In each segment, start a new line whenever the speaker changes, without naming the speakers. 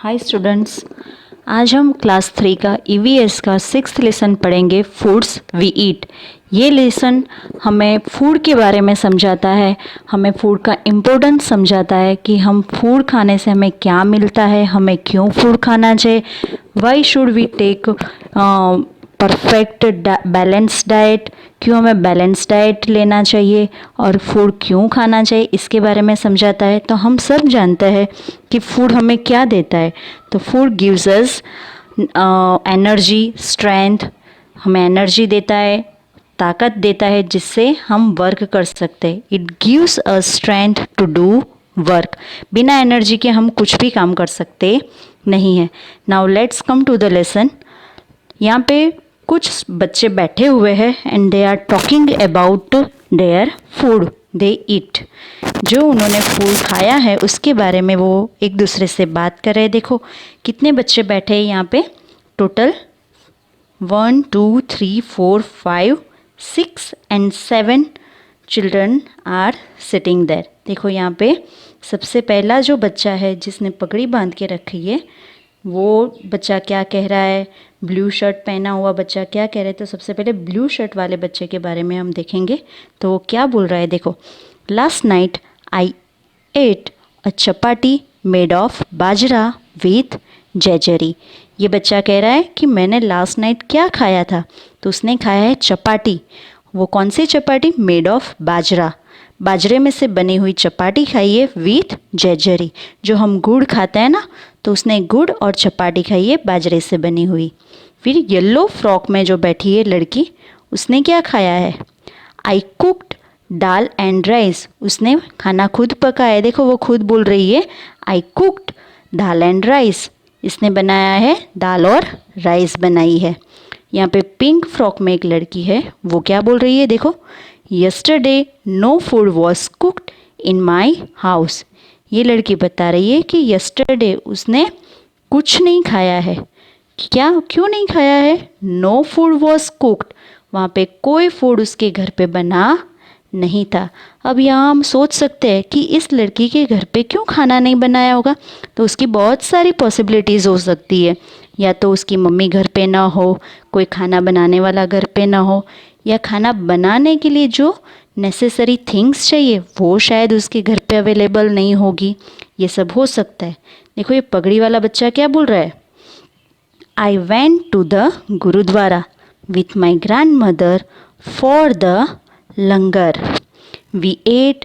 Hi students, आज हम class 3 का ईवीएस का 6th लेसन पढ़ेंगे, फूड्स वी ईट। ये लेसन हमें फूड के बारे में समझाता है, हमें फूड का इम्पोर्टेंस समझाता है कि हम फूड खाने से हमें क्या मिलता है, हमें क्यों फूड खाना चाहिए, why should we take perfect balance diet, क्यों हमें बैलेंस डाइट लेना चाहिए और फूड क्यों खाना चाहिए, इसके बारे में समझाता है। तो हम सब जानते हैं कि फूड हमें क्या देता है। तो फूड गिव्स अस एनर्जी, स्ट्रेंथ, हमें एनर्जी देता है, ताकत देता है जिससे हम वर्क कर सकते हैं। It gives us strength to do work. बिना एनर्जी के हम कुछ भी काम कर सकते नहीं है। Now let's come to the lesson. यहाँ पे कुछ बच्चे बैठे हुए हैं and they are talking about their food they eat. जो उन्होंने फूड खाया है उसके बारे में वो एक दूसरे से बात कर रहे हैं। देखो कितने बच्चे बैठे हैं यहाँ पे, total 1 2 3 4 5 6 and 7 children are sitting there. देखो यहाँ पे सबसे पहला जो बच्चा है जिसने पगड़ी बांध के रखी है वो बच्चा क्या कह रहा है, ब्लू शर्ट पहना हुआ बच्चा क्या कह रहा है। तो सबसे पहले ब्लू शर्ट वाले बच्चे के बारे में हम देखेंगे। तो वो क्या बोल रहा है, देखो, last night I ate a chapati made of bajra with jaggery. ये बच्चा कह रहा है कि मैंने लास्ट नाइट क्या खाया था। तो उसने खाया है चपाटी। वो कौन सी चपाटी, मेड ऑफ बाजरा, बाजरे में से बनी हुई चपाटी खाई है विथ जैजरी। जो हम गुड़ खाते हैं ना, तो उसने गुड़ और चपाटी खाई है बाजरे से बनी हुई। फिर येलो फ्रॉक में जो बैठी है लड़की, उसने क्या खाया है, आई कुक्ड दाल एंड राइस। उसने खाना खुद पकाया है। देखो वो खुद बोल रही है आई कुक्ड दाल एंड राइस। इसने बनाया है, दाल और राइस बनाई है। यहाँ पे पिंक फ्रॉक में एक लड़की है, वो क्या बोल रही है, देखो, yesterday no food was cooked in my house. ये लड़की बता रही है कि यस्टरडे उसने कुछ नहीं खाया है। क्या, क्यों नहीं खाया है, नो फूड वॉज कुक्ड, वहाँ पे कोई फूड उसके घर पे बना नहीं था। अब यहाँ हम सोच सकते हैं कि इस लड़की के घर पे क्यों खाना नहीं बनाया होगा। तो उसकी बहुत सारी पॉसिबिलिटीज़ हो सकती है। या तो उसकी मम्मी घर पे ना हो, कोई खाना बनाने वाला घर पे ना हो, या खाना बनाने के लिए जो नेसेसरी थिंग्स चाहिए वो शायद उसके घर पे अवेलेबल नहीं होगी। ये सब हो सकता है। देखो ये पगड़ी वाला बच्चा क्या बोल रहा है, I went to the gurdwara with my grandmother for the langar, we ate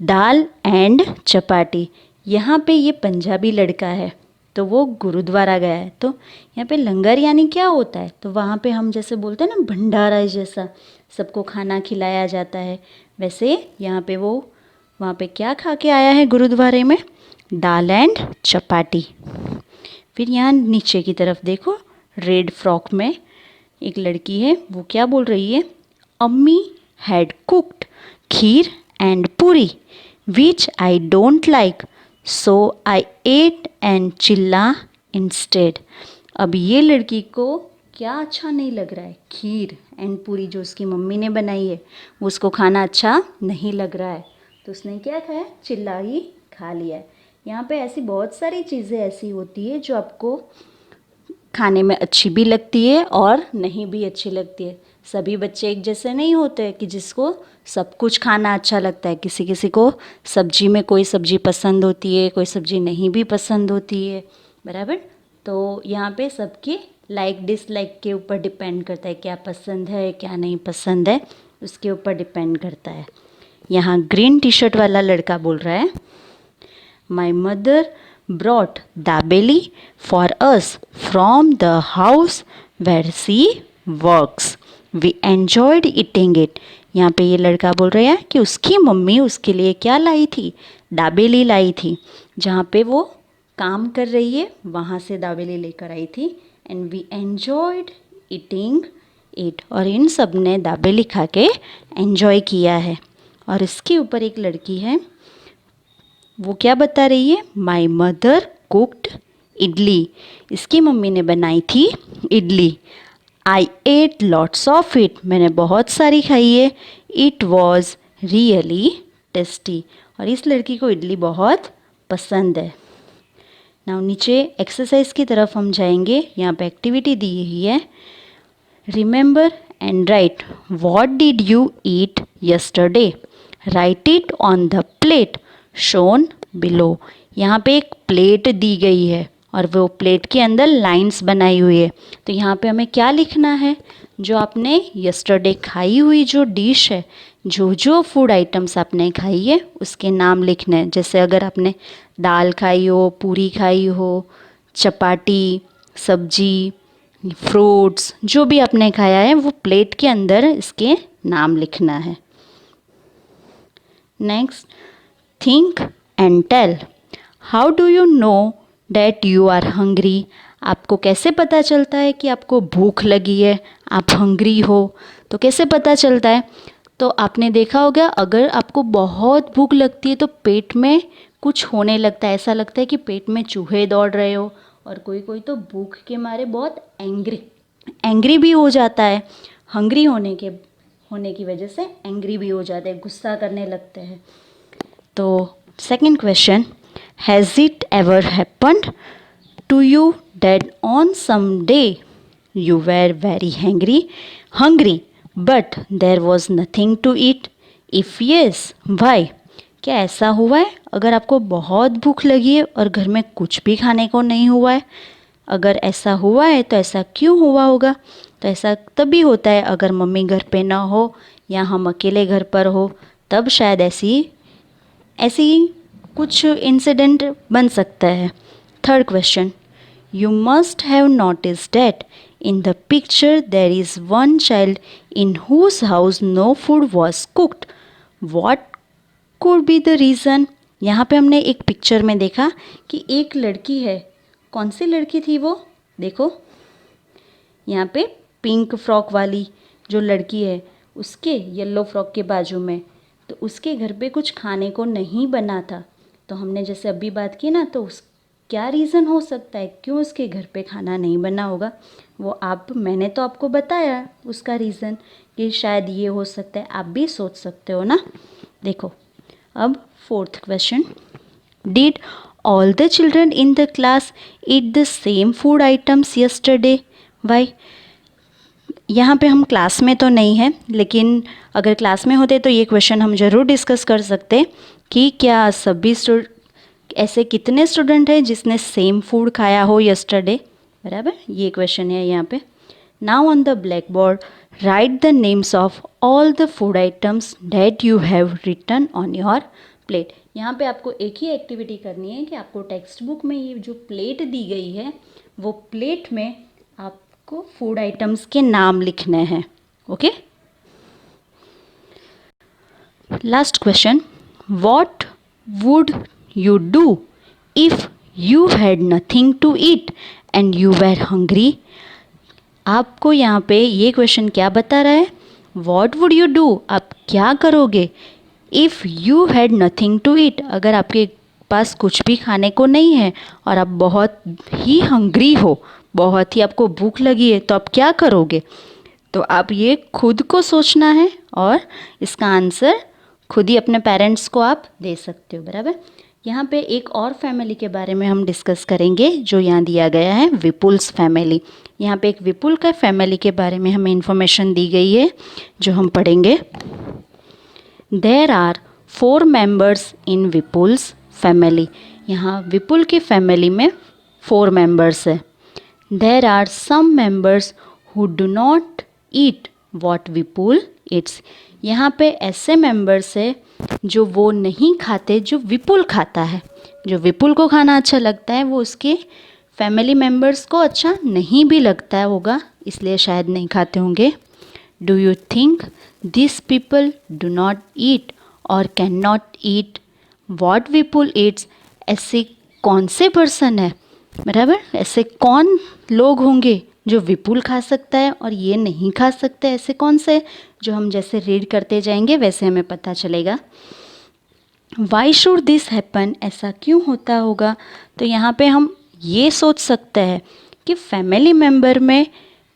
dal and chapati. यहाँ पे ये पंजाबी लड़का है तो वो गुरुद्वारा गया है। तो यहाँ पे लंगर यानी क्या होता है, तो वहाँ पे हम जैसे बोलते हैं ना भंडारा जैसा, सबको खाना खिलाया जाता है, वैसे यहाँ पे वो वहाँ पे क्या खा के आया है गुरुद्वारे में, दाल एंड चपाटी। फिर यहाँ नीचे की तरफ देखो, रेड फ्रॉक में एक लड़की है, वो क्या बोल रही है, अम्मी had cooked kheer and puri which I don't like so I ate and chilla instead. अब ये लड़की को क्या अच्छा नहीं लग रहा है, खीर एंड पूरी जो उसकी मम्मी ने बनाई है वो उसको खाना अच्छा नहीं लग रहा है। तो उसने क्या खाया, चिल्ला ही खा लिया है। यहाँ पे ऐसी बहुत सारी चीज़ें ऐसी होती है जो आपको खाने में अच्छी भी लगती है और नहीं भी अच्छी लगती है। सभी बच्चे एक जैसे नहीं होते कि जिसको सब कुछ खाना अच्छा लगता है। किसी किसी को सब्जी में कोई सब्जी पसंद होती है, कोई सब्जी नहीं भी पसंद होती है, बराबर। तो यहाँ पे सबके लाइक डिसलाइक के ऊपर डिपेंड करता है, क्या पसंद है क्या नहीं पसंद है, उसके ऊपर डिपेंड करता है। यहाँ ग्रीन टी शर्ट वाला लड़का बोल रहा है, my mother brought dabeli for us from the house where she works. We enjoyed eating it. यहाँ पे ये लड़का बोल रहा है कि उसकी मम्मी उसके लिए क्या लाई थी, दाबेली लाई थी। जहाँ पे वो काम कर रही है वहाँ से दाबेली लेकर आई थी। And we enjoyed eating it, और इन सब ने दाबेली खा के एन्जॉय किया है। और इसके ऊपर एक लड़की है, वो क्या बता रही है, माई मदर कुक्ड इडली, इसकी मम्मी ने बनाई थी इडली। आई एट लॉट्स ऑफ इट, मैंने बहुत सारी खाई है। इट वॉज रियली टेस्टी, और इस लड़की को इडली बहुत पसंद है। नाउ नीचे एक्सरसाइज की तरफ हम जाएंगे। यहाँ पे एक्टिविटी दी हुई है, remember and write what did you eat yesterday, right it on the plate shown below. यहाँ पे एक प्लेट दी गई है और वो प्लेट के अंदर लाइंस बनाई हुई है। तो यहाँ पे हमें क्या लिखना है, जो आपने यस्टरडे खाई हुई जो डिश है, जो जो फूड आइटम्स आपने खाई है उसके नाम लिखने हैं। जैसे अगर आपने दाल खाई हो, पूरी खाई हो, चपाटी, सब्जी, फ्रूट्स, जो भी आपने खाया है वो प्लेट के अंदर इसके नाम लिखना है। Next, think and tell, how do you know that you are hungry. आपको कैसे पता चलता है कि आपको भूख लगी है, आप हंग्री हो, तो कैसे पता चलता है। तो आपने देखा होगा, अगर आपको बहुत भूख लगती है तो पेट में कुछ होने लगता है, ऐसा लगता है कि पेट में चूहे दौड़ रहे हो। और कोई कोई तो भूख के मारे बहुत एंग्री भी हो जाता है। हंग्री होने की वजह से एंग्री भी हो जाते हैं, गुस्सा करने लगते हैं। तो second question, has it ever happened to you that on some day you were very hungry but there was nothing to eat, if yes why. क्या ऐसा हुआ है अगर आपको बहुत भूख लगी है और घर में कुछ भी खाने को नहीं हुआ है। अगर ऐसा हुआ है तो ऐसा क्यों हुआ होगा। तो ऐसा तभी होता है अगर मम्मी घर पे ना हो या हम अकेले घर पर हो, तब शायद ऐसी कुछ इंसिडेंट बन सकता है। Third question, you must have notice that in the picture there is one child in whose house no food was cooked, what could be the reason. यहाँ पे हमने एक पिक्चर में देखा कि एक लड़की है। कौन सी लड़की थी वो, देखो यहाँ पे पिंक फ्रॉक वाली जो लड़की है, उसके येलो फ्रॉक के बाजू में, तो उसके घर पे कुछ खाने को नहीं बना था। तो हमने जैसे अभी बात की ना, तो उस क्या रीज़न हो सकता है क्यों उसके घर पे खाना नहीं बना होगा, वो मैंने तो आपको बताया उसका रीज़न कि शायद ये हो सकता है। आप भी सोच सकते हो ना। देखो अब fourth question, did all the children in the class eat the same food items yesterday, why. यहाँ पे हम क्लास में तो नहीं है, लेकिन अगर क्लास में होते तो ये क्वेश्चन हम ज़रूर डिस्कस कर सकते कि क्या सभी ऐसे कितने स्टूडेंट हैं जिसने सेम फूड खाया हो यस्टरडे, बराबर। ये क्वेश्चन है यहाँ पे। Now on the black board write the names of all the food items that you have written on your plate. यहाँ पे आपको एक ही एक्टिविटी करनी है कि आपको टेक्स्ट बुक में ये जो प्लेट दी गई है, वो प्लेट में आपको फूड आइटम्स के नाम लिखने हैं। Okay, last question, what would you do if you had nothing to eat and you were hungry. आपको यहाँ पे ये क्वेश्चन क्या बता रहा है, व्हाट वुड यू डू, आप क्या करोगे, if you had nothing to eat, अगर आपके पास कुछ भी खाने को नहीं है और आप बहुत ही हंग्री हो, बहुत ही आपको भूख लगी है, तो आप क्या करोगे। तो आप ये खुद को सोचना है और इसका आंसर खुद ही अपने पेरेंट्स को आप दे सकते हो, बराबर। यहाँ पे एक और फैमिली के बारे में हम डिस्कस करेंगे जो यहाँ दिया गया है, विपुल्स फैमिली। यहाँ पे एक विपुल का फैमिली के बारे में हमें इंफॉर्मेशन दी गई है जो हम पढ़ेंगे। There are 4 members in Vipul's family. यहाँ विपुल की फैमिली में 4 मेंबर्स है। There are some members who do not eat what Vipul eats. यहाँ पे ऐसे मेंबर्स है जो वो नहीं खाते जो विपुल खाता है। जो विपुल को खाना अच्छा लगता है वो उसके फैमिली मेंबर्स को अच्छा नहीं भी लगता होगा, इसलिए शायद नहीं खाते होंगे। Do you think this people do not eat or can not eat what Vipul eats. ऐसे कौन से पर्सन है, बराबर, ऐसे कौन लोग होंगे जो विपुल खा सकता है और ये नहीं खा सकते, ऐसे कौन से, जो हम जैसे रीड करते जाएंगे वैसे हमें पता चलेगा। वाई शुड दिस हैपन, ऐसा क्यों होता होगा। तो यहाँ पे हम ये सोच सकते हैं कि फैमिली मेम्बर में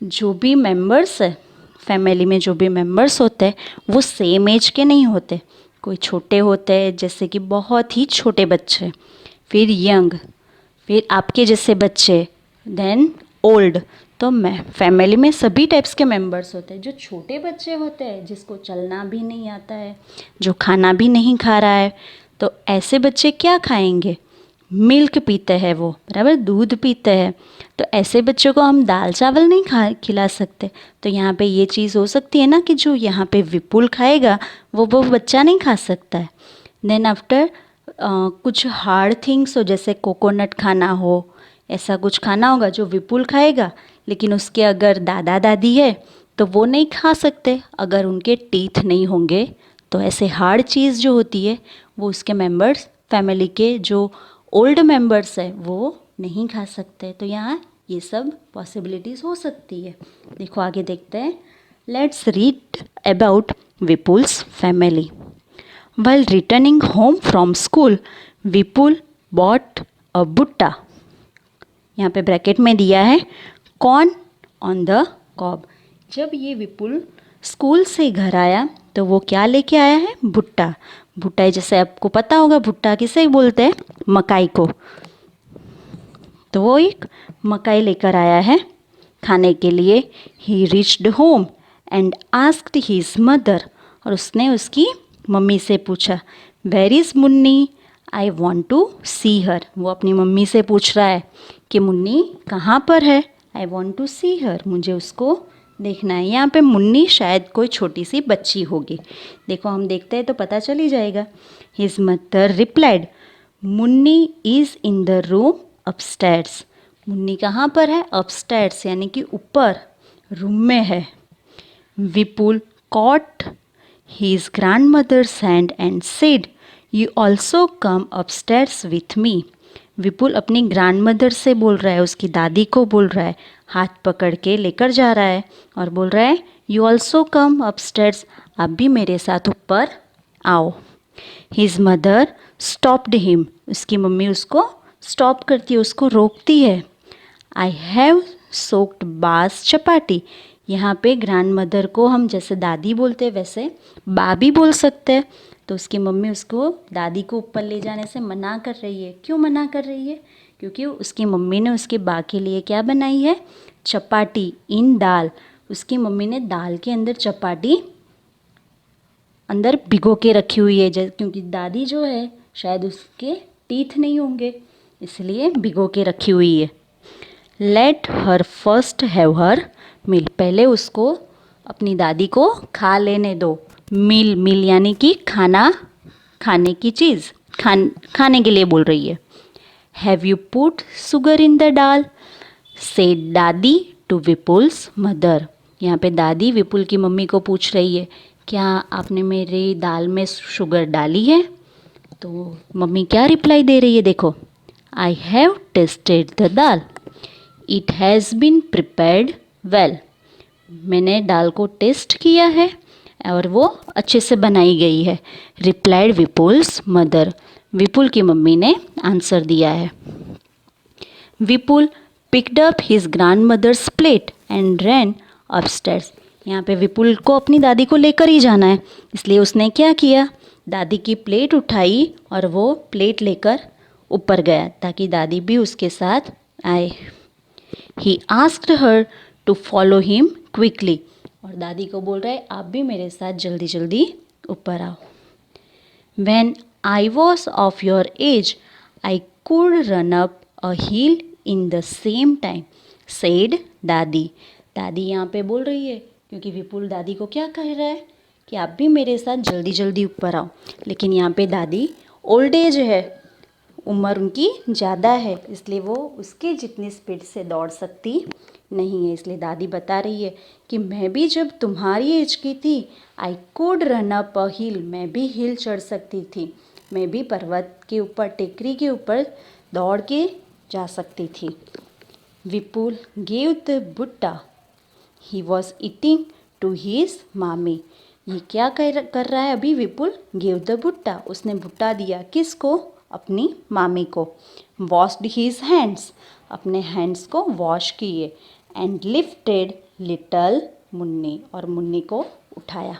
जो भी मेंबर्स है, फैमिली में जो भी मेंबर्स होते हैं वो सेम एज के नहीं होते। कोई छोटे होते हैं जैसे कि बहुत ही छोटे बच्चे, फिर यंग, फिर आपके जैसे बच्चे, देन ओल्ड। तो मैं फैमिली में सभी टाइप्स के मेंबर्स होते हैं। जो छोटे बच्चे होते हैं, जिसको चलना भी नहीं आता है, जो खाना भी नहीं खा रहा है, तो ऐसे बच्चे क्या खाएंगे? मिल्क पीते हैं वो, बराबर, दूध पीते हैं। तो ऐसे बच्चों को हम दाल चावल नहीं खिला सकते। तो यहाँ पे ये चीज़ हो सकती है ना कि जो यहाँ पे विपुल खाएगा वो बच्चा नहीं खा सकता है। देन आफ्टर कुछ हार्ड थिंग्स हो, जैसे कोकोनट खाना हो, ऐसा कुछ खाना होगा जो विपुल खाएगा, लेकिन उसके अगर दादा दादी है तो वो नहीं खा सकते, अगर उनके टीथ नहीं होंगे। तो ऐसे हार्ड चीज़ जो होती है वो उसके मेंबर्स, फैमिली के जो ओल्ड मेंबर्स है, वो नहीं खा सकते। तो यहाँ ये सब पॉसिबिलिटीज़ हो सकती है। देखो आगे देखते हैं। Let's read about Vipul's family. While returning home from school, Vipul bought a भुट्टा। यहाँ पे ब्रैकेट में दिया है कॉर्न ऑन द कॉब। जब ये विपुल स्कूल से घर आया तो वो क्या लेके आया है? भुट्टा। भुट्टा जैसे आपको पता होगा, भुट्टा किसे बोलते हैं? मकाई को। तो वो एक मकाई लेकर आया है खाने के लिए। He reached home and asked his mother. और उसने उसकी मम्मी से पूछा, where is Munni, I want to see her. वो अपनी मम्मी से पूछ रहा है कि मुन्नी कहाँ पर है? आई वॉन्ट टू सी हर, मुझे उसको देखना है। यहाँ पे मुन्नी शायद कोई छोटी सी बच्ची होगी। देखो हम देखते हैं तो पता चल ही जाएगा। His mother replied, Munni is in the room upstairs. Munni कहाँ पर है? अपस्टैर्स यानी कि ऊपर रूम में है। विपुल cot his grandmother's hand and said, you also come upstairs with me. विपुल अपनी ग्रैंडमदर से बोल रहा है, उसकी दादी को बोल रहा है, हाथ पकड़ के लेकर जा रहा है और बोल रहा है, यू ऑल्सो कम अपस्टेयर्स, आप भी मेरे साथ ऊपर आओ। हिज मदर स्टॉप्ड हिम, उसकी मम्मी उसको स्टॉप करती है, उसको रोकती है। आई हैव सोक्ड बास चपाटी। यहाँ पे ग्रैंड मदर को हम जैसे दादी बोलते हैं वैसे बा भी बोल सकते हैं। तो उसकी मम्मी उसको, दादी को ऊपर ले जाने से मना कर रही है। क्यों मना कर रही है? क्योंकि उसकी मम्मी ने उसके बा के लिए क्या बनाई है? चपाटी इन दाल। उसकी मम्मी ने दाल के अंदर चपाटी अंदर भिगो के रखी हुई है, क्योंकि दादी जो है शायद उसके टीथ नहीं होंगे, इसलिए भिगो के रखी हुई है। Let her first have her meal, पहले उसको अपनी दादी को खा लेने दो। मील, मील यानी कि खाना, खाने की चीज़, खाने के लिए बोल रही है। Have you put sugar in the dal, said दादी टू विपुल्स मदर। यहाँ पे दादी विपुल की मम्मी को पूछ रही है, क्या आपने मेरी दाल में शुगर डाली है? तो मम्मी क्या रिप्लाई दे रही है, देखो, I have tasted the dal, it has been prepared well. मैंने दाल को टेस्ट किया है और वो अच्छे से बनाई गई है। रिप्लाइड विपुल्स मदर, विपुल की मम्मी ने आंसर दिया है। Vipul picked up his grandmother's plate and ran upstairs. यहाँ पे विपुल को अपनी दादी को लेकर ही जाना है, इसलिए उसने क्या किया? दादी की प्लेट उठाई और वो प्लेट लेकर ऊपर गया ताकि दादी भी उसके साथ आए। He asked her to follow him quickly, और दादी को बोल रहा है, आप भी मेरे साथ जल्दी जल्दी ऊपर आओ। When I was of your age, I could run up a hill in the same time, said दादी। दादी यहाँ पे बोल रही है क्योंकि विपुल दादी को क्या कह रहा है कि आप भी मेरे साथ जल्दी जल्दी ऊपर आओ। लेकिन यहाँ पे दादी ओल्ड एज है, उम्र उनकी ज़्यादा है, इसलिए वो उसके जितनी स्पीड से दौड़ सकती नहीं है। इसलिए दादी बता रही है कि मैं भी जब तुम्हारी एज की थी, I could run up a hill, मैं भी हिल चढ़ सकती थी, मैं भी पर्वत के ऊपर, टेकरी के ऊपर दौड़ के जा सकती थी। विपुल gave the bhutta he was eating to his mami. ये क्या कर रहा है अभी विपुल? गेव द भुट्टा, उसने भुट्टा दिया किसको? अपनी मामी को। वॉश्ड हीज हैंड्स, अपने हैंड्स को वॉश किए। एंड लिफ्टेड लिटल मुन्नी, और मुन्नी को उठाया।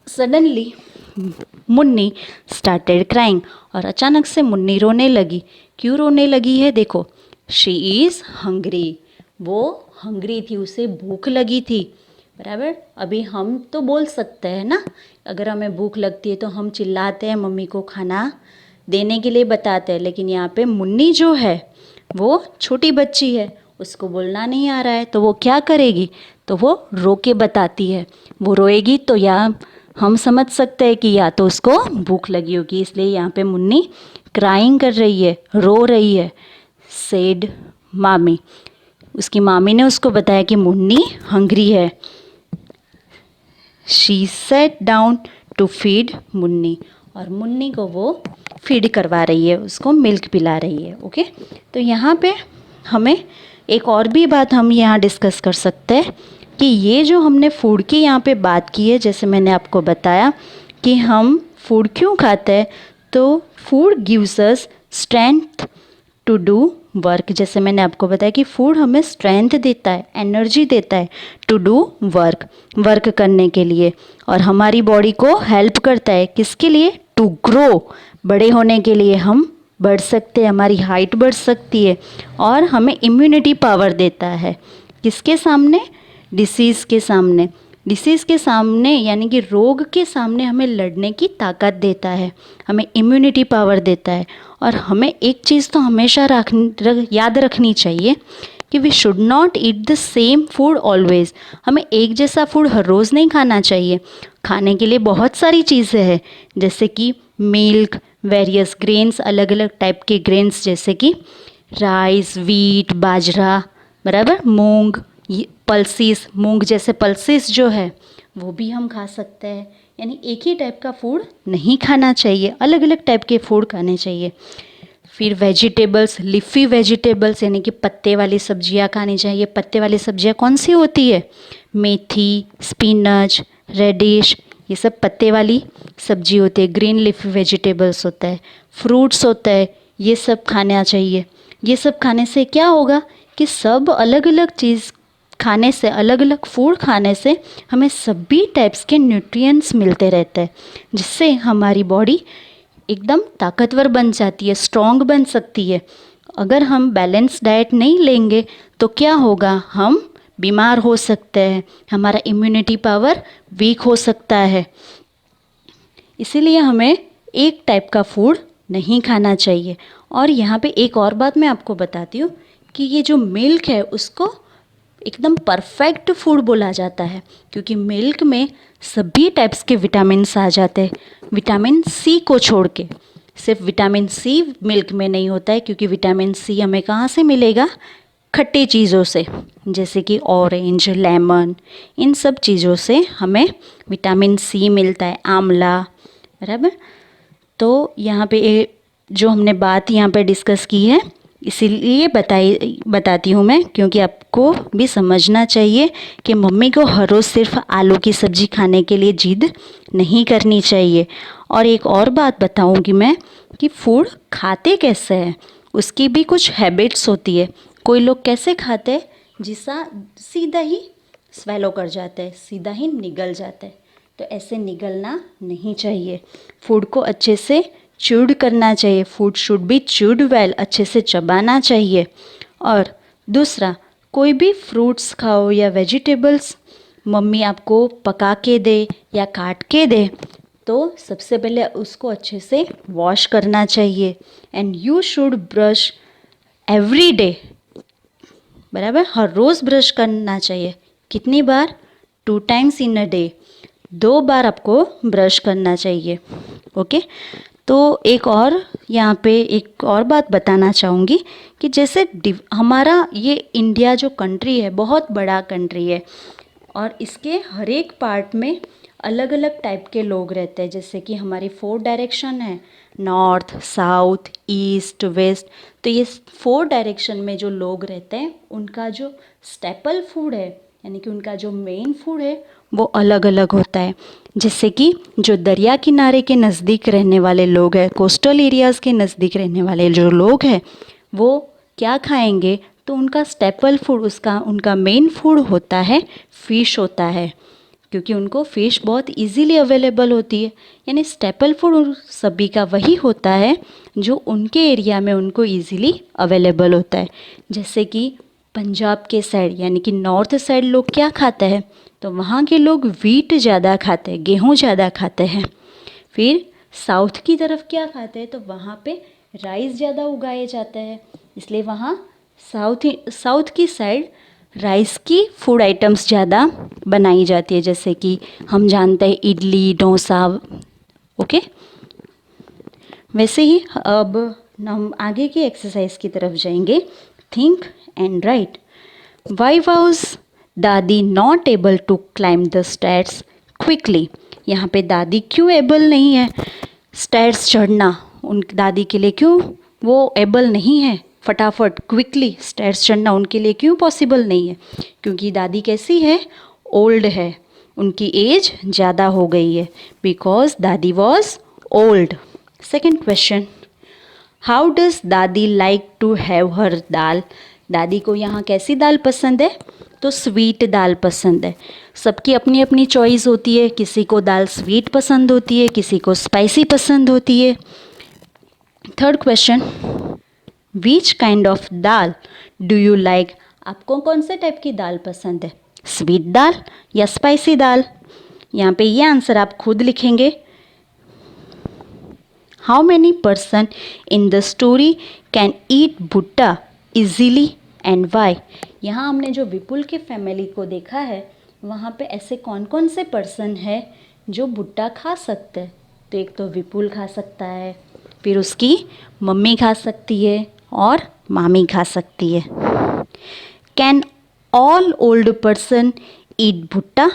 सडनली मुन्नी स्टार्टेड क्राइंग, और अचानक से मुन्नी रोने लगी। क्यों रोने लगी है? देखो, शी इज़ हंग्री, वो हंग्री थी, उसे भूख लगी थी। बराबर। अभी हम तो बोल सकते हैं ना, अगर हमें भूख लगती है तो हम चिल्लाते हैं, मम्मी को खाना देने के लिए बताते हैं, लेकिन यहाँ पे मुन्नी जो है वो छोटी बच्ची है, उसको बोलना नहीं आ रहा है, तो वो क्या करेगी? तो वो रो के बताती है। वो रोएगी तो या हम समझ सकते हैं कि या तो उसको भूख लगी होगी, इसलिए यहाँ पे मुन्नी क्राइंग कर रही है, रो रही है। सेड मामी, उसकी मामी ने उसको बताया कि मुन्नी हंग्री है। She sat down to feed Munni, और मुन्नी को वो फीड करवा रही है, उसको मिल्क पिला रही है। ओके, तो यहाँ पे हमें एक और भी बात हम यहाँ डिस्कस कर सकते हैं कि ये जो हमने फूड की यहाँ पे बात की है, जैसे मैंने आपको बताया कि हम फूड क्यों खाते हैं, तो food gives us strength to do work. जैसे मैंने आपको बताया कि फूड हमें स्ट्रेंथ देता है, एनर्जी देता है टू डू वर्क करने के लिए, और हमारी बॉडी को हेल्प करता है किसके लिए? टू ग्रो, बड़े होने के लिए हम बढ़ सकते हैं, हमारी हाइट बढ़ सकती है, और हमें इम्यूनिटी पावर देता है किसके सामने? डिसीज़ के सामने। डिसीज़ के सामने यानी कि रोग के सामने हमें लड़ने की ताकत देता है, हमें इम्यूनिटी पावर देता है। और हमें एक चीज़ तो हमेशा याद रखनी चाहिए कि we should not eat the same food always. हमें एक जैसा फूड हर रोज़ नहीं खाना चाहिए। खाने के लिए बहुत सारी चीज़ें हैं, जैसे कि मिल्क, वेरियस ग्रेन्स, अलग अलग टाइप के ग्रेन्स, जैसे कि राइस, वीट, बाजरा, बराबर, मूंग, पल्सीस, मूंग जैसे पल्सीस जो है वो भी हम खा सकते हैं। यानी एक ही टाइप का फूड नहीं खाना चाहिए, अलग अलग टाइप के फूड खाने चाहिए। फिर वेजिटेबल्स, लीफी वेजिटेबल्स यानी कि पत्ते वाली सब्जियां खानी चाहिए। पत्ते वाली सब्जियां कौन सी होती है? मेथी, स्पिनच, रेडिश, ये सब पत्ते वाली सब्जी होती है। ग्रीन लीफी वेजिटेबल्स होता है, फ्रूट्स होता है, ये सब खाना चाहिए। ये सब खाने से क्या होगा कि सब अलग अलग चीज़ खाने से, अलग अलग फूड खाने से हमें सभी टाइप्स के न्यूट्रिएंट्स मिलते रहते हैं, जिससे हमारी बॉडी एकदम ताकतवर बन जाती है, स्ट्रॉन्ग बन सकती है। अगर हम बैलेंस डाइट नहीं लेंगे तो क्या होगा? हम बीमार हो सकते हैं, हमारा इम्यूनिटी पावर वीक हो सकता है। इसीलिए हमें एक टाइप का फूड नहीं खाना चाहिए। और यहाँ पे एक और बात मैं आपको बताती हूँ कि ये जो मिल्क है उसको एकदम परफेक्ट फूड बोला जाता है, क्योंकि मिल्क में सभी टाइप्स के विटामिन्स आ जाते हैं, विटामिन सी को छोड़ के। सिर्फ विटामिन सी मिल्क में नहीं होता है, क्योंकि विटामिन सी हमें कहाँ से मिलेगा? खट्टी चीज़ों से, जैसे कि ऑरेंज, लेमन, इन सब चीज़ों से हमें विटामिन सी मिलता है, आंवला, बराबर। तो यहाँ पे जो हमने बात यहाँ पे डिस्कस की है, इसीलिए बताती हूँ मैं, क्योंकि आपको भी समझना चाहिए कि मम्मी को हर रोज़ सिर्फ आलू की सब्ज़ी खाने के लिए जिद नहीं करनी चाहिए। और एक और बात बताऊँगी मैं कि फूड खाते कैसे हैं, उसकी भी कुछ हैबिट्स होती है। कोई लोग कैसे खाते हैं? जिसा सीधा ही स्वेलो कर जाते हैं, सीधा ही निगल जाते हैं, तो ऐसे निगलना नहीं चाहिए। फूड को अच्छे से च्यूड करना चाहिए, food should be chewed well, अच्छे से चबाना चाहिए। और दूसरा, कोई भी फ्रूट्स खाओ या वेजिटेबल्स मम्मी आपको पका के दे या काट के दे, तो सबसे पहले उसको अच्छे से वॉश करना चाहिए। And you should brush every day, बराबर, हर रोज़ ब्रश करना चाहिए। कितनी बार? 2 टाइम्स इन अ डे, 2 बार आपको ब्रश करना चाहिए। ओके। तो एक और यहाँ पे एक और बात बताना चाहूँगी कि जैसे हमारा ये इंडिया जो कंट्री है बहुत बड़ा कंट्री है, और इसके हर एक पार्ट में अलग अलग टाइप के लोग रहते हैं। जैसे कि हमारी 4 डायरेक्शन है, नॉर्थ, साउथ, ईस्ट, वेस्ट। तो ये 4 डायरेक्शन में जो लोग रहते हैं उनका जो स्टेपल फूड है, यानी कि उनका जो मेन फूड है, वो अलग अलग होता है। जैसे कि जो दरिया किनारे के नज़दीक रहने वाले लोग हैं, कोस्टल एरियाज़ के नज़दीक रहने वाले जो लोग हैं, वो क्या खाएंगे? तो उनका स्टेपल फूड, उनका मेन फूड होता है फ़िश होता है। क्योंकि उनको फ़िश बहुत इजीली अवेलेबल होती है। यानी स्टेपल फूड सभी का वही होता है जो उनके एरिया में उनको इजीली अवेलेबल होता है। जैसे कि पंजाब के साइड यानी कि नॉर्थ साइड लोग क्या खाते हैं, तो वहाँ के लोग व्हीट ज़्यादा खाते हैं, गेहूँ ज़्यादा खाते हैं। फिर साउथ की तरफ क्या खाते हैं, तो वहाँ पे राइस ज़्यादा उगाए जाते हैं, इसलिए वहाँ साउथ की साइड राइस की फूड आइटम्स ज़्यादा बनाई जाती है, जैसे कि हम जानते हैं इडली, डोसा। ओके, वैसे ही अब हम आगे की एक्सरसाइज की तरफ जाएंगे। Think and write. Why was dadi not able to climb the stairs quickly. यहाँ पे दादी क्यों एबल नहीं है स्टेयर्स चढ़ना, उन दादी के लिए क्यों वो एबल नहीं है फटाफट क्विकली स्टेयर्स चढ़ना उनके लिए क्यों पॉसिबल नहीं है? क्योंकि दादी कैसी है, ओल्ड है, उनकी एज ज़्यादा हो गई है। बिकॉज दादी was old. Second question, how does दादी लाइक टू हैव हर दाल। दादी को यहाँ कैसी दाल पसंद है, तो स्वीट दाल पसंद है। सबकी अपनी अपनी चॉइस होती है, किसी को दाल स्वीट पसंद होती है, किसी को स्पाइसी पसंद होती है। Third question, which kind of dal do you like. आपको कौन से टाइप की दाल पसंद है, स्वीट दाल या स्पाइसी दाल? यहाँ पे ये आंसर आप खुद लिखेंगे। How many person in the story can eat भुट्टा इजीली एंड वाई। यहाँ हमने जो विपुल के फैमिली को देखा है, वहाँ पे ऐसे कौन कौन से पर्सन है जो भुट्टा खा सकते हैं? तो एक तो विपुल खा सकता है, फिर उसकी मम्मी खा सकती है और मामी खा सकती है। कैन ऑल ओल्ड पर्सन ईट भुट्टा।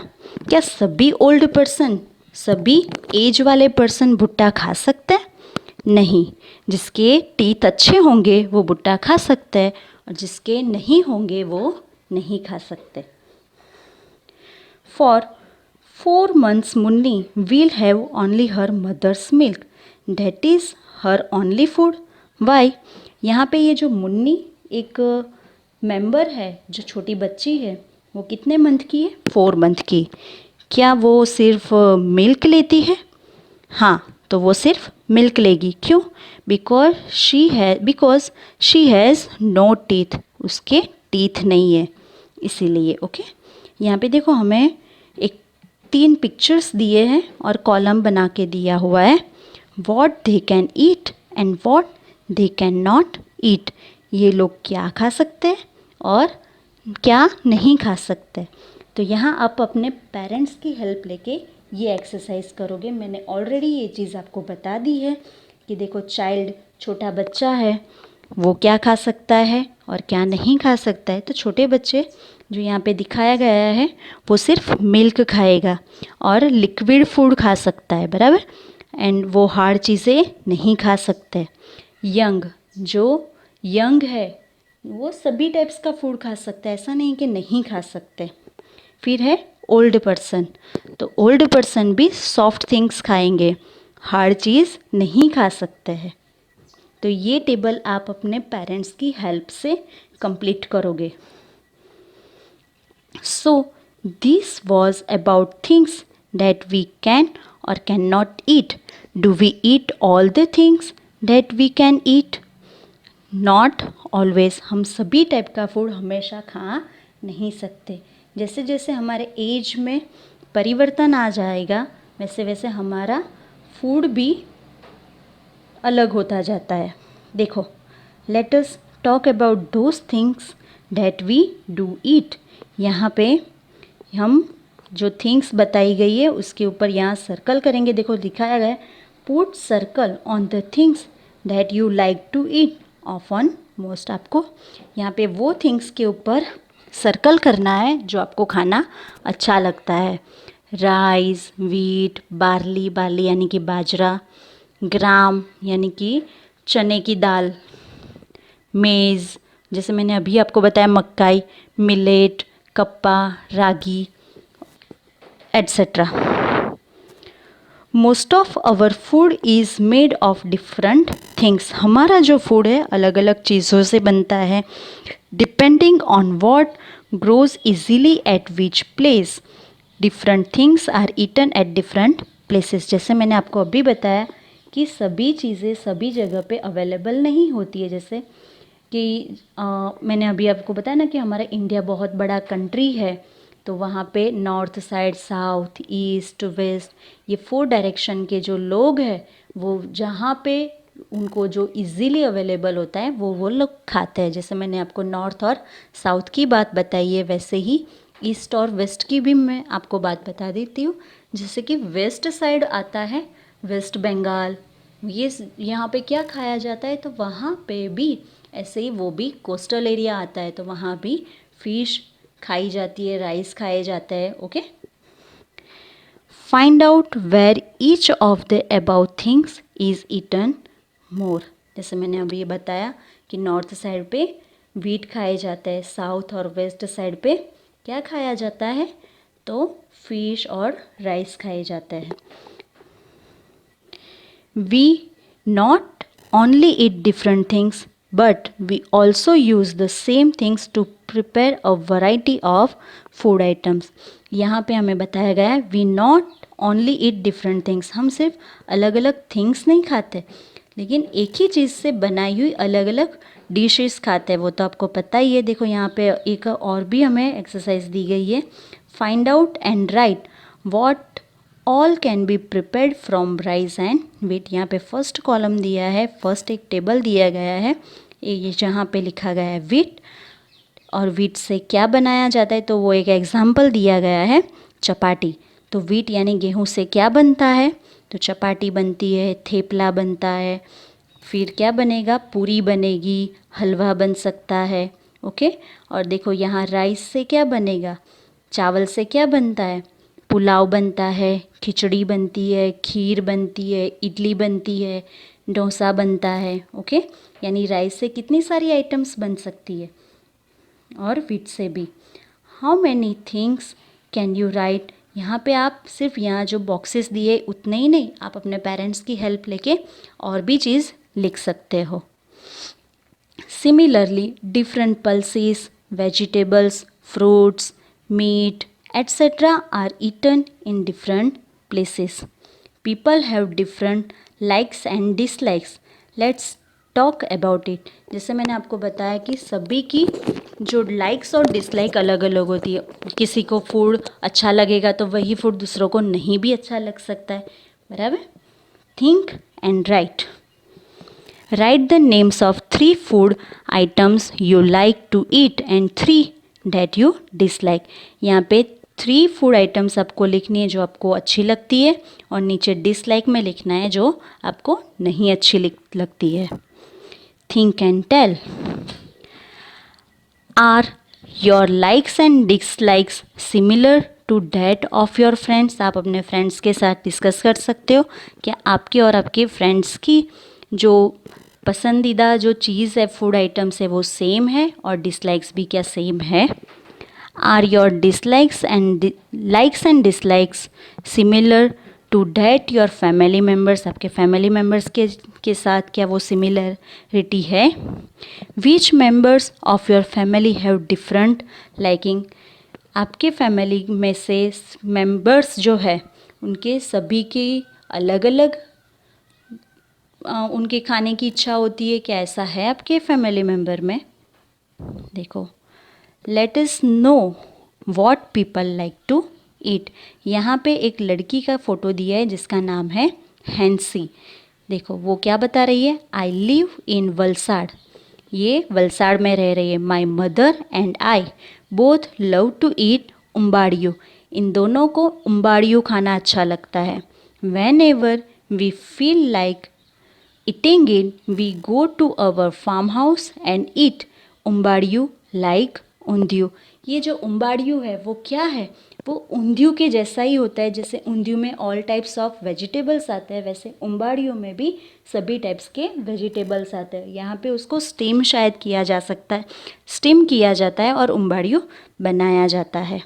क्या सभी ओल्ड पर्सन, सभी एज वाले पर्सन भुट्टा खा सकते हैं? नहीं, जिसके टीथ अच्छे होंगे वो भुट्टा खा सकते हैं और जिसके नहीं होंगे वो नहीं खा सकते। For 4 months Munni will have only her mother's milk, that is her only food. Why. यहाँ पे ये जो मुन्नी एक मेंबर है, जो छोटी बच्ची है, वो कितने मंथ की है, 4 month की। क्या वो सिर्फ मिल्क लेती है? हाँ, तो वो सिर्फ मिल्क लेगी। क्यों? Because she has no teeth, उसके टीथ नहीं है इसीलिए। ओके, यहाँ पे देखो हमें एक 3 पिक्चर्स दिए हैं और कॉलम बना के दिया हुआ है। What they can eat and what they can not ईट। ये लोग क्या खा सकते हैं और क्या नहीं खा सकते। तो यहाँ आप अपने पेरेंट्स की हेल्प लेके ये एक्सरसाइज करोगे। मैंने ऑलरेडी ये चीज़ आपको बता दी है कि देखो चाइल्ड, छोटा बच्चा है, वो क्या खा सकता है और क्या नहीं खा सकता है। तो छोटे बच्चे जो यहाँ पे दिखाया गया है वो सिर्फ मिल्क खाएगा और लिक्विड फूड खा सकता है, बराबर, एंड वो हार्ड चीज़ें नहीं खा सकते। यंग, जो यंग है वो सभी टाइप्स का फूड खा सकता है, ऐसा नहीं कि नहीं खा सकते। फिर है ओल्ड पर्सन, तो ओल्ड पर्सन भी सॉफ्ट थिंग्स खाएंगे, हार्ड चीज़ नहीं खा सकते हैं। तो ये टेबल आप अपने पेरेंट्स की हेल्प से कंप्लीट करोगे। So this was about things that we can or can not eat. Do we eat all the things that we can eat? Not always. हम सभी टाइप का फूड हमेशा खा नहीं सकते। जैसे जैसे हमारे एज में परिवर्तन आ जाएगा वैसे वैसे हमारा फूड भी अलग होता जाता है। देखो, let us talk about those things that we do eat. यहाँ पे हम जो थिंग्स बताई गई है उसके ऊपर यहाँ सर्कल करेंगे। देखो दिखाया गया है, put circle on the things that you like to eat often most. आपको यहाँ पे वो थिंग्स के ऊपर सर्कल करना है जो आपको खाना अच्छा लगता है। राइस, व्हीट, बार्ली, बार्ली यानी कि बाजरा, ग्राम यानी कि चने की दाल, मेज़ जैसे मैंने अभी आपको बताया makkai, millet, kappa, ragi etcetera. Most of our food is made of different things. हमारा जो फूड है अलग अलग चीज़ों से बनता है। Depending on what grows easily at which place. Different things are eaten at different places. जैसे मैंने आपको अभी बताया कि सभी चीज़ें सभी जगह पे अवेलेबल नहीं होती है। जैसे कि मैंने अभी आपको बताया ना कि हमारा इंडिया बहुत बड़ा कंट्री है, तो वहाँ पे north side, south, east, west, ये 4 डायरेक्शन के जो लोग हैं वो जहाँ पे उनको जो इजीली अवेलेबल होता है वो लोग खाते हैं। जैसे मैंने आपको नॉर्थ और साउथ की बात बताई है, वैसे ही ईस्ट और वेस्ट की भी मैं आपको बात बता देती हूँ। जैसे कि वेस्ट साइड आता है वेस्ट बंगाल, ये यहाँ पे क्या खाया जाता है, तो वहाँ पे भी ऐसे ही वो भी कोस्टल एरिया आता है, तो वहाँ भी फिश खाई जाती है, राइस खाए जाता है। Okay, find out where each of the above things is eaten more. जैसे मैंने अभी ये बताया कि नॉर्थ साइड पे वीट खाए जाता है, साउथ और वेस्ट साइड पे क्या खाया जाता है, तो फिश और राइस खाए जाता है। We not only eat different things, but we also use the same things to prepare a variety of food items. यहाँ पे हमें बताया गया है we not only eat different things, हम सिर्फ अलग अलग थिंग्स नहीं खाते, लेकिन एक ही चीज़ से बनाई हुई अलग अलग डिशेस खाते हैं। वो तो आपको पता ही है। देखो यहाँ पे एक और भी हमें एक्सरसाइज दी गई है, find out and right what all can be prepared from rice and wheat. यहाँ पे फर्स्ट कॉलम दिया है, फर्स्ट एक टेबल दिया गया है, ये जहाँ पे लिखा गया है व्हीट, और व्हीट से क्या बनाया जाता है, तो वो एक एग्जाम्पल दिया गया है चपाटी। तो व्हीट यानी गेहूँ से क्या बनता है, तो चपाटी बनती है, थेपला बनता है, फिर क्या बनेगा, पूरी बनेगी, हलवा बन सकता है। ओके, और देखो यहाँ राइस से क्या बनेगा, चावल से क्या बनता है, पुलाव बनता है, खिचड़ी बनती है, खीर बनती है, इडली बनती है, डोसा बनता है। ओके, यानी राइस से कितनी सारी आइटम्स बन सकती है, और व्हीट से भी। How many things can you right. यहाँ पे आप सिर्फ यहाँ जो बॉक्सेस दिए उतने ही नहीं, आप अपने पेरेंट्स की हेल्प लेके और भी चीज़ लिख सकते हो। Similarly different pulses, vegetables, fruits, meat etc. are eaten in different places. People have different likes and dislikes. Let's talk about it. जैसे मैंने आपको बताया कि सभी की जो लाइक्स और डिसलाइक अलग अलग होती है। किसी को फूड अच्छा लगेगा तो वही फूड दूसरों को नहीं भी अच्छा लग सकता है, बराबर। Think and write. Write the names of 3 food items you like to eat and 3 that you dislike. यहाँ पे 3 फूड आइटम्स आपको लिखनी है जो आपको अच्छी लगती है, और नीचे डिसलाइक में लिखना है जो आपको नहीं अच्छी लगती है। Think and tell. Are your likes and dislikes similar to that of your friends. आप अपने फ्रेंड्स के साथ डिस्कस कर सकते हो कि आपके और आपके फ्रेंड्स की जो पसंदीदा जो चीज़ है, फूड आइटम्स है, वो सेम है, और डिसलाइक्स भी क्या सेम है। Are your dislikes and likes and dislikes similar to that your family members. आपके फैमिली मेम्बर्स के साथ क्या वो सिमिलरिटी है। Which members of your family have different liking. आपके फैमिली में से मेम्बर्स जो है उनके सभी की अलग अलग उनके खाने की इच्छा होती है, क्या ऐसा है आपके फैमिली मेम्बर में। देखो, let us know what people like to eat. यहाँ पे एक लड़की का फ़ोटो दिया है जिसका नाम है हैंसी। देखो वो क्या बता रही है, आई लिव इन वलसाड़। ये वलसाड़ में रह रही है। My mother and I both love to eat उम्बाड़ियों। इन दोनों को उम्बाड़ियों खाना अच्छा लगता है। When ever we feel like eating it, we go to our farmhouse and eat उम्बाड़ियों like ऊंधियो। ये जो उम्बाड़ियों है वो क्या है, वो ऊंधियो के जैसा ही होता है। जैसे ऊंधियो में ऑल टाइप्स ऑफ वेजिटेबल्स आते हैं, वैसे उम्बाड़ियों में भी सभी टाइप्स के वेजिटेबल्स आते हैं। यहाँ पे उसको स्टीम शायद किया जा सकता है, स्टीम किया जाता है और उम्बाड़ियों बनाया जाता है।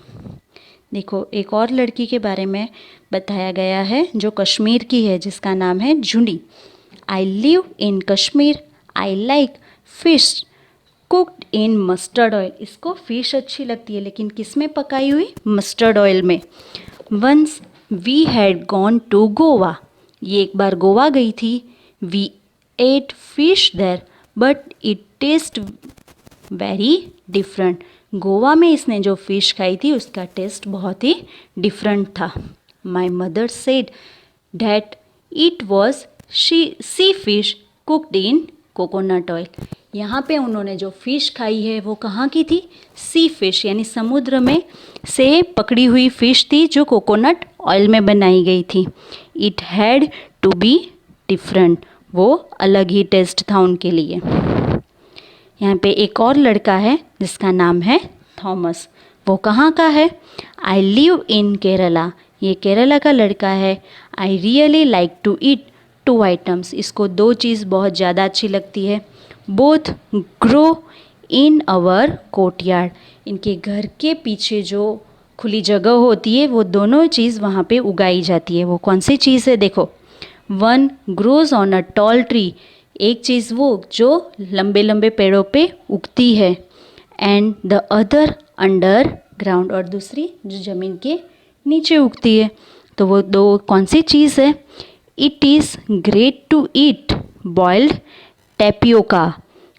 देखो एक और लड़की के बारे में बताया गया है जो कश्मीर की है, जिसका नाम है Juni. I live in Kashmir. I like fish, cooked in mustard oil, इसको फिश अच्छी लगती है लेकिन किस में पकाई हुई? मस्टर्ड ऑयल में। Once we had gone to Goa, ये एक बार गोवा गई थी। We ate fish there but it taste very different, Goa में इसने जो फ़िश खाई थी उसका टेस्ट बहुत ही डिफरेंट था। My mother said that it was sea fish cooked in coconut oil, यहाँ पे उन्होंने जो फ़िश खाई है वो कहाँ की थी? सी फिश, यानी समुद्र में से पकड़ी हुई फ़िश थी जो कोकोनट ऑयल में बनाई गई थी। It had to be different, वो अलग ही टेस्ट था उनके लिए। यहाँ पे एक और लड़का है जिसका नाम है थॉमस, वो कहाँ का है? आई लिव इन केरला, ये केरला का लड़का है। I really like to eat two items, इसको दो चीज़ बहुत ज़्यादा अच्छी लगती है। Both grow in our courtyard, इनके घर के पीछे जो खुली जगह होती है वो दोनों चीज़ वहाँ पे उगाई जाती है। वो कौन सी चीज़ है? देखो, one grows on a tall tree, एक चीज़ वो जो लंबे लंबे पेड़ों पे उगती है। And the other under ground, और दूसरी जो ज़मीन के नीचे उगती है। तो वो दो कौन सी चीज़ है? It is great to eat boiled tapioca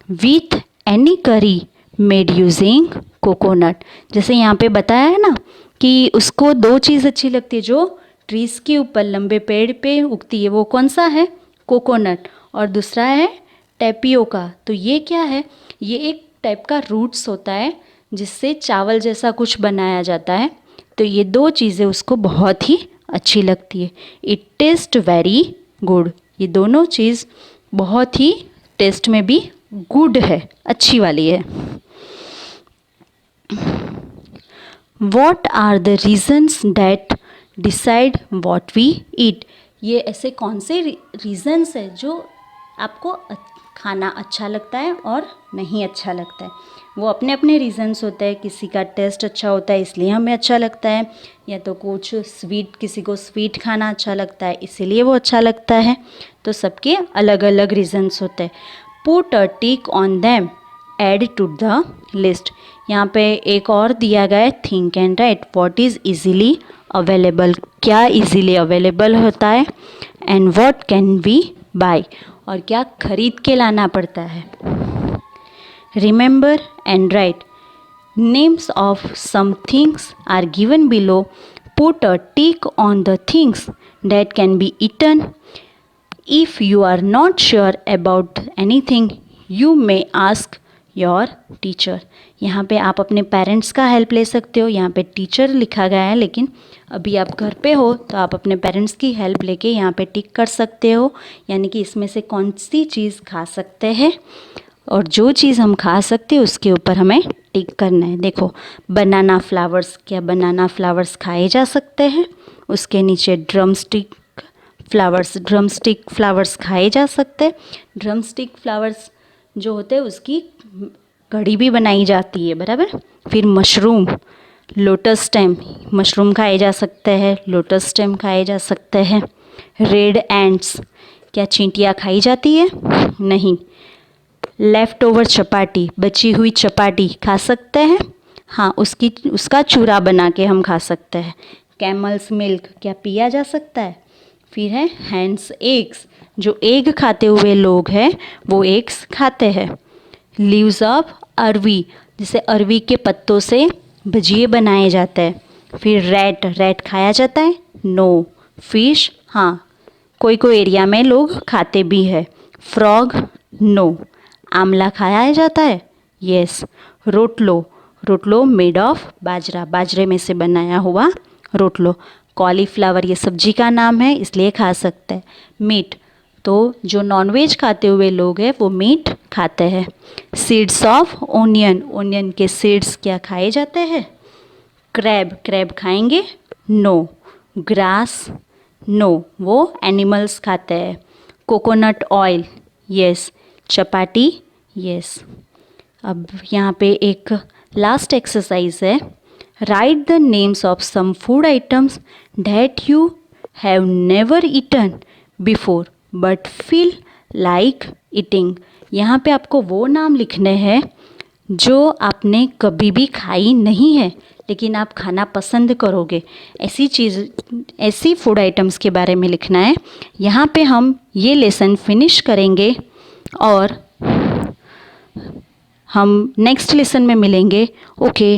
with any curry made using coconut, जैसे यहाँ पे बताया है ना कि उसको दो चीज़ अच्छी लगती है जो ट्रीज़ के ऊपर लंबे पेड़ पे उगती है, वो कौन सा है? कोकोनट, और दूसरा है टेपियोका। तो ये क्या है? ये एक टाइप का रूट्स होता है जिससे चावल जैसा कुछ बनाया जाता है। तो ये दो चीज़ें उसको बहुत ही अच्छी लगती है। इट टेस्ट वेरी गुड, ये दोनों चीज़ बहुत ही टेस्ट में भी गुड है, अच्छी वाली है। What are the reasons that decide what we eat, ये ऐसे कौन से रीजन्स है जो आपको खाना अच्छा लगता है और नहीं अच्छा लगता है? वो अपने अपने रीजन्स होते हैं, किसी का टेस्ट अच्छा होता है इसलिए हमें अच्छा लगता है, या तो कुछ स्वीट, किसी को स्वीट खाना अच्छा लगता है इसीलिए वो अच्छा लगता है। तो सबके अलग अलग रीजन्स होते हैं। Put a tick on them, add to the list, यहाँ पे एक और दिया गया है, think and write what is easily available, क्या इजीली अवेलेबल होता है, and what can we buy, और क्या खरीद के लाना पड़ता है। Remember and write, names of some things are given below, put a tick on the things that can be eaten. If you are not sure about anything you may ask your teacher, यहाँ पे आप अपने parents का help ले सकते हो, यहाँ पे टीचर लिखा गया है लेकिन अभी आप घर पे हो तो आप अपने पेरेंट्स की हेल्प लेके यहाँ पे टिक कर सकते हो, यानी कि इसमें से कौन सी चीज़ खा सकते हैं, और जो चीज़ हम खा सकते हैं उसके ऊपर हमें टिक करना है। देखो, बनाना फ्लावर्स, क्या बनाना फ्लावर्स खाए जा सकते हैं? उसके नीचे ड्रमस्टिक फ्लावर्स खाए जा सकते हैं। ड्रमस्टिक फ्लावर्स जो होते हैं उसकी कढ़ी भी बनाई जाती है, बराबर। फिर मशरूम, लोटस स्टेम, मशरूम खाए जा सकते हैं, लोटस स्टेम खाए जा सकते हैं। रेड एंट्स, क्या चींटियाँ खाई जाती है? नहीं। लेफ़्ट ओवर चपाटी, बची हुई चपाटी खा सकते हैं, हाँ, उसका चूरा बना के हम खा सकते हैं। कैमल्स मिल्क, क्या पिया जा सकता है? फिर है हैंड्स एग्स, जो एग खाते हुए लोग हैं वो एग्स खाते हैं। लीव्स ऑफ अरवी, जिसे अरवी के पत्तों से भजिए बनाए जाते हैं। फिर रैट खाया जाता है? नो। फिश, हाँ, कोई कोई एरिया में लोग खाते भी है। Frog, no. आमला खाया जाता है? यस। रोटलो मेड ऑफ बाजरा, बाजरे में से बनाया हुआ रोटलो। कॉलीफ्लावर, ये सब्जी का नाम है इसलिए खा सकते हैं। मीट, तो जो नॉनवेज खाते हुए लोग हैं वो मीट खाते हैं। सीड्स ऑफ ओनियन के सीड्स क्या खाए जाते हैं? क्रैब खाएंगे? नो। ग्रास, नो, वो एनिमल्स खाते हैं। Coconut oil, yes. Chapati, yes. अब यहाँ पे एक लास्ट एक्सरसाइज है। Write the names of some food items that you have never eaten before but feel like eating, यहाँ पे आपको वो नाम लिखने हैं जो आपने कभी भी खाई नहीं है लेकिन आप खाना पसंद करोगे, ऐसी फूड आइटम्स के बारे में लिखना है। यहाँ पे हम ये लेसन फिनिश करेंगे और हम नेक्स्ट लेसन में मिलेंगे। ओके,